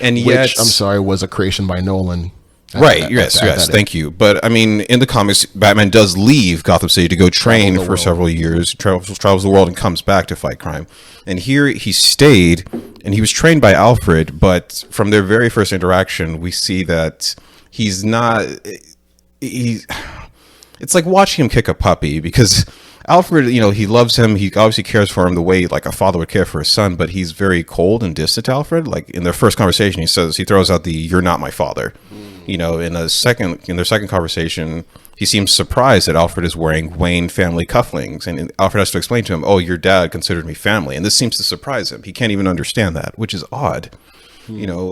And yet, which, I'm sorry, was a creation by Nolan. Yes, thank you. But, I mean, in the comics, Batman does leave Gotham City to go train for several years, travels the world, and comes back to fight crime. And here he stayed, and he was trained by Alfred, but from their very first interaction, we see that he's not... It's like watching him kick a puppy, because Alfred, he loves him. He obviously cares for him the way like a father would care for his son, but he's very cold and distant to Alfred. Like in their first conversation, he throws out the "You're not my father." In their second conversation, he seems surprised that Alfred is wearing Wayne family cufflinks, and Alfred has to explain to him, "Oh, your dad considered me family," and this seems to surprise him. He can't even understand that, which is odd.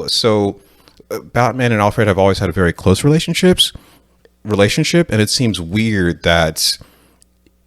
So Batman and Alfred have always had a very close relationship, and it seems weird that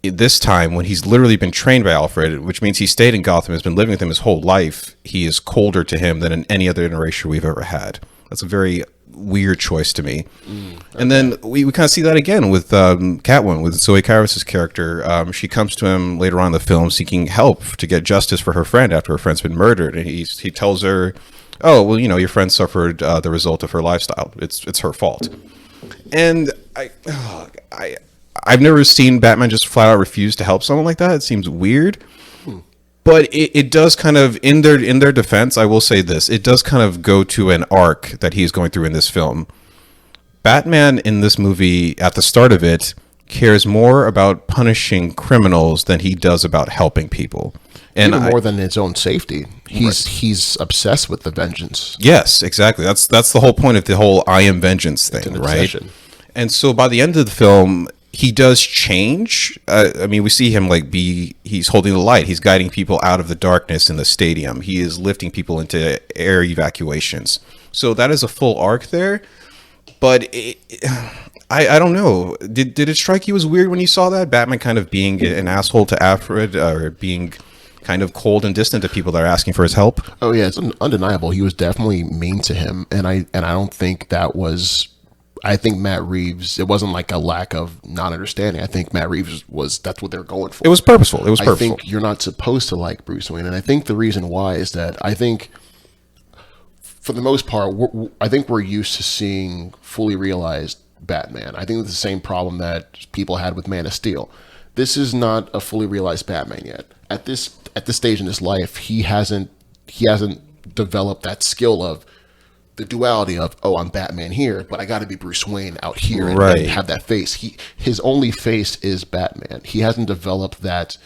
this time, when he's literally been trained by Alfred, which means he stayed in Gotham, has been living with him his whole life, he is colder to him than in any other iteration we've ever had. That's a very weird choice to me. Okay. And then we kind of see that again with Catwoman, with Zoe Kravitz's character. She comes to him later on in the film seeking help to get justice for her friend after her friend's been murdered, and he tells her, "Oh, well, your friend suffered the result of her lifestyle. It's her fault." And I've never seen Batman just flat out refuse to help someone like that. It seems weird. But it does kind of, in their defense, I will say this, it does kind of go to an arc that he's going through in this film. Batman in this movie, at the start of it, cares more about punishing criminals than he does about helping people. And even more than his own safety. He's obsessed with the vengeance. Yes, exactly. That's the whole point of the whole "I am vengeance" thing, right? Obsession. And so by the end of the film, he does change. We see him he's holding the light. He's guiding people out of the darkness in the stadium. He is lifting people into air evacuations. So that is a full arc there. But I don't know. Did it strike you as weird when you saw that? Batman kind of being an asshole to Alfred, or being kind of cold and distant to people that are asking for his help? Oh yeah, it's undeniable. He was definitely mean to him, and I don't think that was I think Matt Reeves, it wasn't like a lack of not understanding. I think Matt Reeves that's what they're going for. It was purposeful. It was purposeful. I think you're not supposed to like Bruce Wayne. And I think the reason why is that I think, for the most part, I think we're used to seeing fully realized Batman. I think it's the same problem that people had with Man of Steel. This is not a fully realized Batman yet. At this stage in his life, he hasn't developed that skill of the duality of, oh, I'm Batman here, but I got to be Bruce Wayne out here and right. have that face. His only face is Batman. He hasn't developed that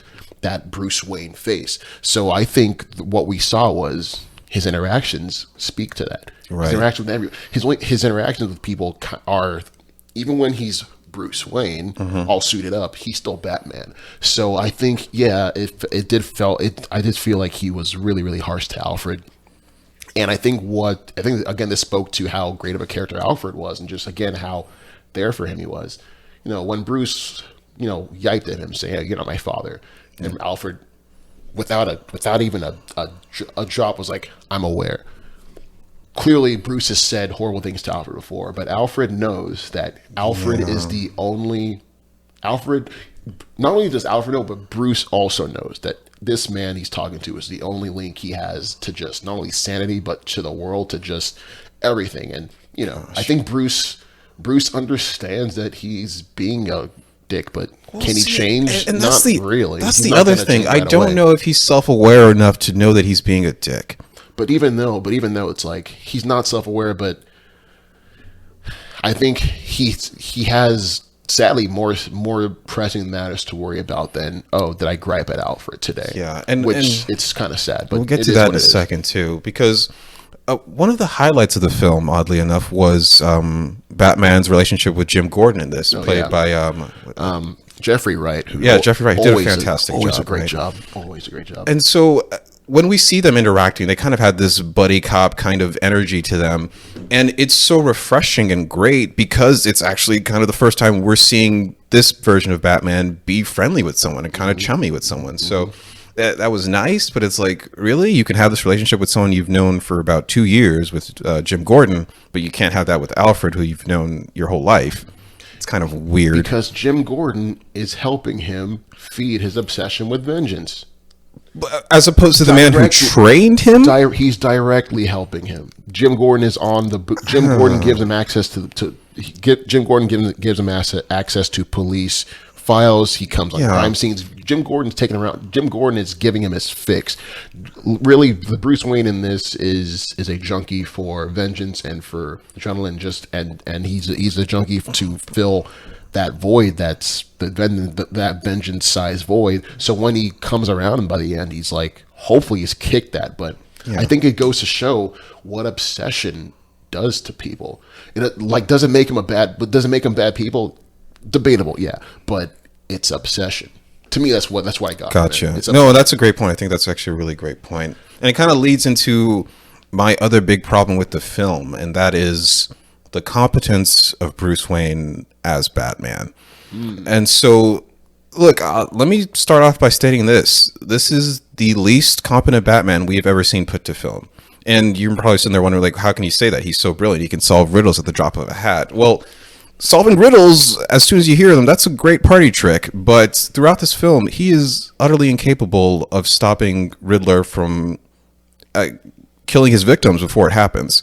Bruce Wayne face. So I think what we saw was his interactions speak to that. Right. His interactions with people are, even when he's Bruce Wayne, all suited up, he's still Batman. So I think, yeah, I did feel like he was really, really harsh to Alfred. And I think again, this spoke to how great of a character Alfred was, and just again how there for him he was. When Bruce, yiped at him saying, hey, you're not my father, and Alfred, without even a drop, was like, I'm aware. Clearly, Bruce has said horrible things to Alfred before, but Alfred knows that Alfred is the only. Alfred, not only does Alfred know, but Bruce also knows that this man he's talking to is the only link he has to just not only sanity, but to the world, to just everything. And, I think Bruce understands that he's being a dick, but can he change? And not really. That's the other thing. I don't know if he's self-aware enough to know that he's being a dick. But even though it's like he's not self-aware, but I think he has sadly more pressing matters to worry about than, oh, did I gripe at Alfred today? Yeah, which it's kind of sad. But we'll get to that in a second too, because one of the highlights of the film, oddly enough, was Batman's relationship with Jim Gordon in this, played by Jeffrey Wright. Jeffrey Wright did a fantastic job. Always a great job. Always a great job. And so when we see them interacting, they kind of had this buddy cop kind of energy to them. And it's so refreshing and great because it's actually kind of the first time we're seeing this version of Batman be friendly with someone and kind of chummy with someone. So that was nice, but it's like, really? You can have this relationship with someone you've known for about 2 years with Jim Gordon, but you can't have that with Alfred, who you've known your whole life. It's kind of weird. Because Jim Gordon is helping him feed his obsession with vengeance. As opposed to the man who trained him? He's directly helping him. Jim Gordon is on the... Jim Gordon gives him access Jim Gordon gives him access to police files. He comes on crime scenes. Jim Gordon's taking around. Jim Gordon is giving him his fix. Really, the Bruce Wayne in this is a junkie for vengeance and for adrenaline. And he's a junkie to fill that void, that vengeance size void. So when he comes around, and by the end, he's like, hopefully he's kicked that. But I think it goes to show what obsession does to people. It doesn't make him bad people. Debatable, yeah, but it's obsession. To me, that's what I got. Gotcha. No, that's a great point. I think that's actually a really great point, and it kind of leads into my other big problem with the film, and that is the competence of Bruce Wayne as Batman. And so, look, let me start off by stating this: this is the least competent Batman we have ever seen put to film. And you're probably sitting there wondering, like, how can you say that? He's so brilliant; he can solve riddles at the drop of a hat. Well, solving riddles, as soon as you hear them, that's a great party trick. But throughout this film, he is utterly incapable of stopping Riddler from killing his victims before it happens.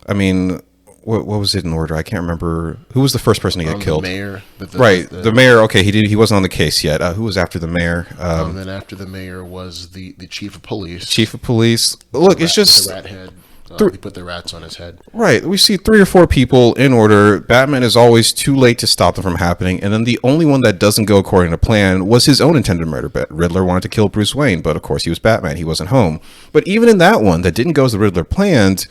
I mean, what was it in order? I can't remember. Who was the first person to get killed? The mayor. The mayor. Okay, he wasn't on the case yet. Who was after the mayor? Then after the mayor was the chief of police. Chief of police. Look, it's just the rat head. He put the rats on his head. Right. We see 3 or 4 people in order. Batman is always too late to stop them from happening. And then the only one that doesn't go according to plan was his own intended murder. Riddler wanted to kill Bruce Wayne, but of course he was Batman. He wasn't home. But even in that one that didn't go as the Riddler planned,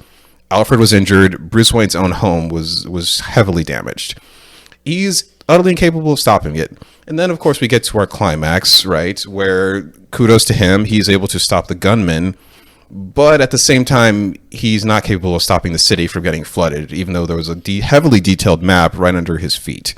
Alfred was injured. Bruce Wayne's own home was heavily damaged. He's utterly incapable of stopping it. And then, of course, we get to our climax, right, where kudos to him. He's able to stop the gunman. But at the same time, he's not capable of stopping the city from getting flooded, even though there was a heavily detailed map right under his feet,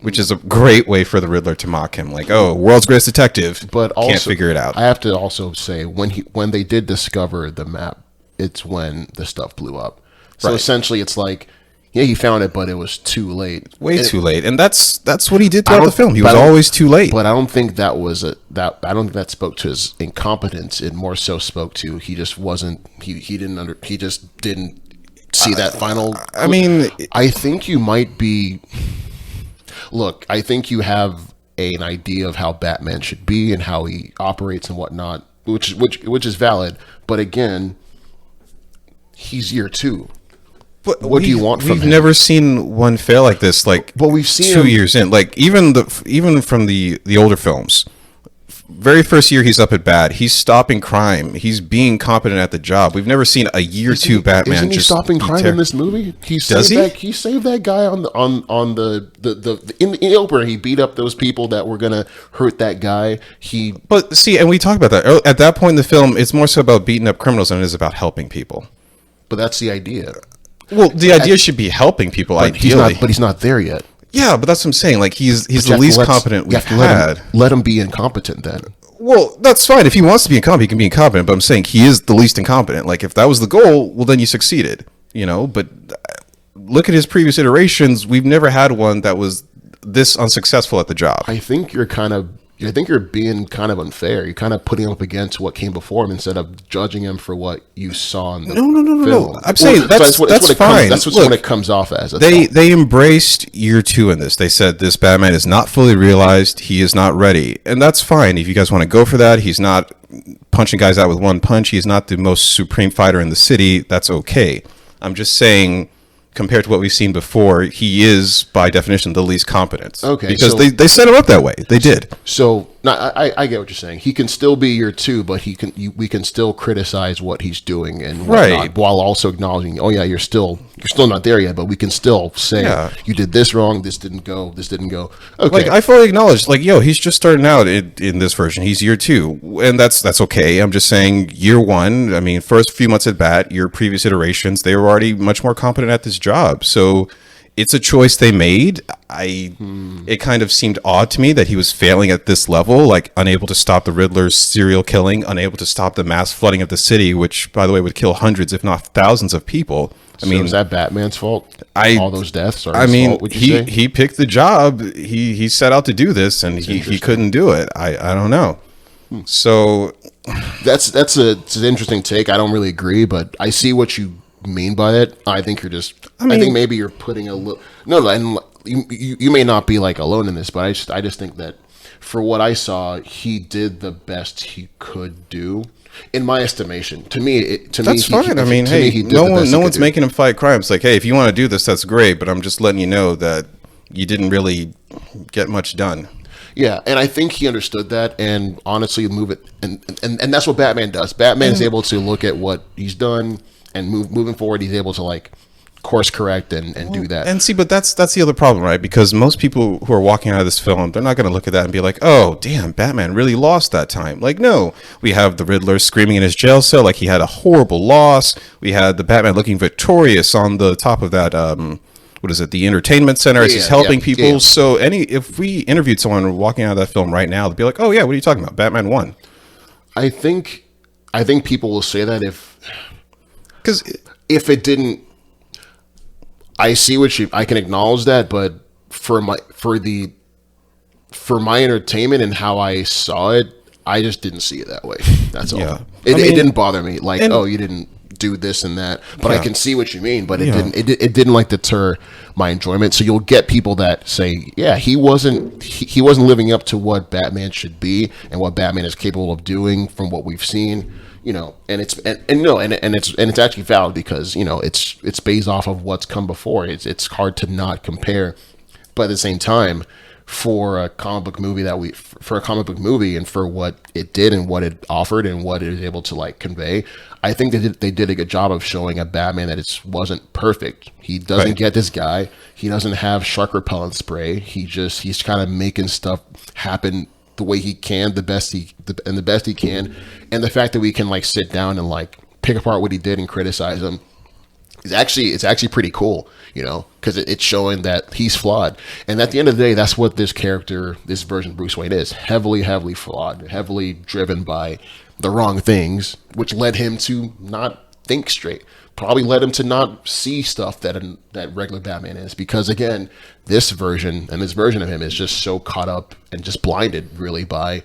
which is a great way for the Riddler to mock him. Like, oh, world's greatest detective, but also, can't figure it out. I have to also say, when they did discover the map, it's when the stuff blew up. So essentially, it's like Yeah, he found it, but it was too late. Way And too late. And that's what he did I throughout don't- the film. He but was I don't- always too late. But I don't think that was I don't think that spoke to his incompetence. It more so spoke to he just wasn't. He just didn't see that final. I mean, I think you might be. Look, I think you have an idea of how Batman should be and how he operates and whatnot, which is valid. But again, he's year 2. but what do you want from We've him? never seen one fail like this. Like, But we've seen 2 him- years in. Like, even from the older films, very first year he's up at bat. He's stopping crime. He's being competent at the job. We've never seen a year 2 Batman Isn't he just stopping be crime in this movie? Does he? He saved that guy on the opener. He beat up those people that were gonna hurt that guy. But see, and we talked about that at that point in the film. It's more so about beating up criminals than it is about helping people. But that's the idea. Well, the idea should be helping people, But ideally. he's not there yet. Yeah, but that's what I'm saying. Like, he's You the have to least let- competent you we've have to had. let him be incompetent then. Well, that's fine. If he wants to be incompetent, he can be incompetent. But I'm saying he is the least incompetent. Like, if that was the goal, well, then you succeeded. You know. But look at his previous iterations. We've never had one that was this unsuccessful at the job. I think you're being kind of unfair. You're kind of putting him up against what came before him instead of judging him for what you saw in the No. film. I'm saying that's what it fine. That's what Look, it comes off as. They embraced year 2 in this. They said this Batman is not fully realized. He is not ready, and that's fine. If you guys want to go for that, he's not punching guys out with one punch. He's not the most supreme fighter in the city. That's okay. I'm just saying, compared to what we've seen before, he is by definition the least competent. Okay, because so- they set him up that way. They did. So no, I get what you're saying. He can still be year 2, but we can still criticize what he's doing and whatnot, Right. while also acknowledging, oh yeah, you're still not there yet, but we can still say Yeah. you did this wrong, this didn't go. Okay, Like, I fully acknowledge, like, yo, he's just starting out in this version. He's year 2, and that's okay. I'm just saying, year 1, I mean, first few months at bat, your previous iterations, they were already much more competent at this job. So it's a choice they made. It kind of seemed odd to me that he was failing at this level, like unable to stop the Riddler's serial killing, unable to stop the mass flooding of the city, which, by the way, would kill hundreds, if not thousands, of people. I mean, is that Batman's fault? All those deaths are I his mean, fault, would you say? he picked the job. He set out to do this, and he couldn't do it. I don't know. So That's it's an interesting take. I don't really agree, but I see what you mean by it. I think you're just. I think maybe you're putting a little. No, and you may not be like alone in this, but I just think that for what I saw, he did the best he could do, in my estimation. To me, that's fine. I mean, hey, no one's making him fight crime. It's like, hey, if you want to do this, that's great, but I'm just letting you know that you didn't really get much done. Yeah, and I think he understood that, and honestly, move it, and that's what Batman does. Batman is able to look at what he's done, and moving forward, he's able to like course correct and do that. And see, but that's the other problem, right? Because most people who are walking out of this film, they're not going to look at that and be like, oh, damn, Batman really lost that time. Like, no, we have the Riddler screaming in his jail cell like he had a horrible loss. We had the Batman looking victorious on the top of that, what is it, the entertainment center as he's helping people. Yeah. So if we interviewed someone walking out of that film right now, they'd be like, oh, yeah, what are you talking about? Batman won. I think people will say that Because if it didn't. I see what I can acknowledge that, but for my entertainment and how I saw it, I just didn't see it that way. That's all. Yeah. It didn't bother me. Like, and- oh, you didn't do this and that, but I Yeah. can see what you mean. But it Yeah. didn't. It didn't like deter my enjoyment. So you'll get people that say, yeah, he wasn't living up to what Batman should be and what Batman is capable of doing from what we've seen. You know, and it's actually valid because you know it's based off of what's come before. It's hard to not compare, but at the same time, for a comic book movie and for what it did and what it offered and what it was able to like convey, I think they did a good job of showing a Batman that it wasn't perfect. He doesn't get this guy. He doesn't have shark repellent spray. He's kind of making stuff happen the way he can, the best he can, and the fact that we can like sit down and like pick apart what he did and criticize him it's actually pretty cool, you know, because it's showing that he's flawed, and at the end of the day, that's what this version of Bruce Wayne is: heavily flawed, heavily driven by the wrong things, which led him to not think straight. probably led him to not see stuff that regular Batman is, because again, this version of him is just so caught up and just blinded really by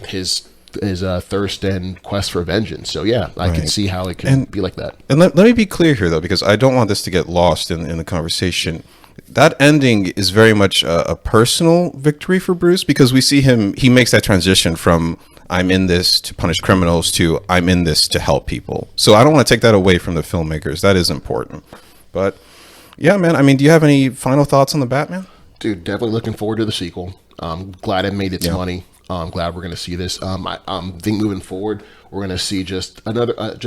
his thirst and quest for vengeance. So yeah, I can see how it can be like that. And let me be clear here, though, because I don't want this to get lost in the conversation. That ending is very much a personal victory for Bruce, because we see he makes that transition from I'm in this to punish criminals to I'm in this to help people. So I don't want to take that away from the filmmakers. That is important. But yeah, man, I mean, do you have any final thoughts on the Batman? Dude, definitely looking forward to the sequel. Glad it made its money. I'm glad we're going to see this. I think moving forward, we're going to see just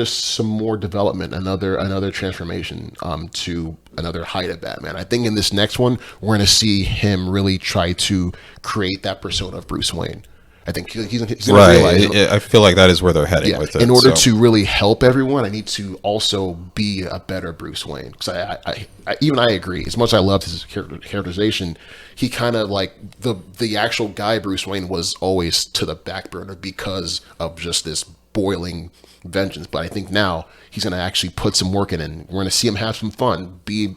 some more development, another transformation to another height of Batman. I think in this next one, we're going to see him really try to create that persona of Bruce Wayne. I think he's going to realize. I feel like that is where they're heading with it. In order to really help everyone, I need to also be a better Bruce Wayne. Because I agree. As much as I loved his characterization, he kind of like the actual guy Bruce Wayne was always to the back burner because of just this boiling vengeance. But I think now he's going to actually put some work in, and we're going to see him have some fun, be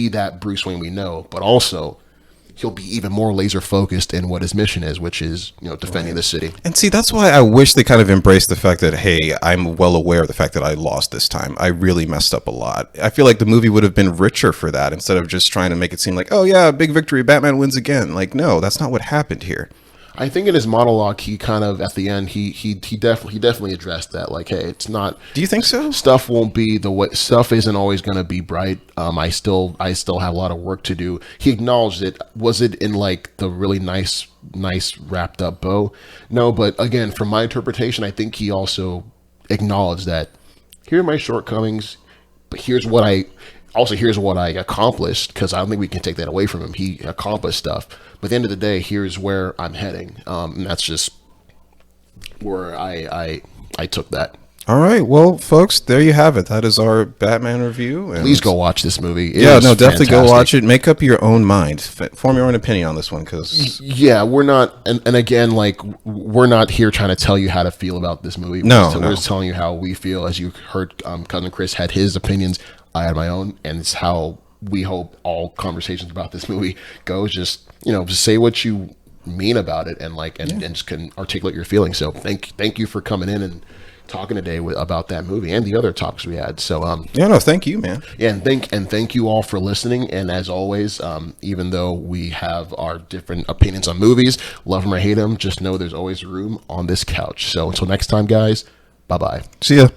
that Bruce Wayne we know, but also he'll be even more laser focused in what his mission is, which is, defending the city. And see, that's why I wish they kind of embraced the fact that, hey, I'm well aware of the fact that I lost this time. I really messed up a lot. I feel like the movie would have been richer for that, instead of just trying to make it seem like, oh yeah, big victory, Batman wins again. Like, no, that's not what happened here. I think in his monologue, he kind of at the end he definitely addressed that. Like, hey, it's not. Do you think so? Stuff won't be the way. Stuff isn't always going to be bright. I still have a lot of work to do. He acknowledged it. Was it in like the really nice wrapped up bow? No, but again, from my interpretation, I think he also acknowledged that here are my shortcomings, but here's what I accomplished, because I don't think we can take that away from him. He accomplished stuff. But at the end of the day, here's where I'm heading. And that's just where I took that. All right. Well, folks, there you have it. That is our Batman review. And please go watch this movie. Definitely fantastic. Go watch it. Make up your own mind. Form your own opinion on this one. Because we're not, and again, like, we're not here trying to tell you how to feel about this movie. We're just telling you how we feel. As you heard, Cousin Chris had his opinions. I had my own, and it's how we hope all conversations about this movie goes. Just just say what you mean about it, and just can articulate your feelings. So thank you for coming in and talking today about that movie and the other topics we had. So thank you, man. Yeah, and thank you all for listening. And as always, even though we have our different opinions on movies, love them or hate them, just know there's always room on this couch. So until next time, guys, bye bye. See ya.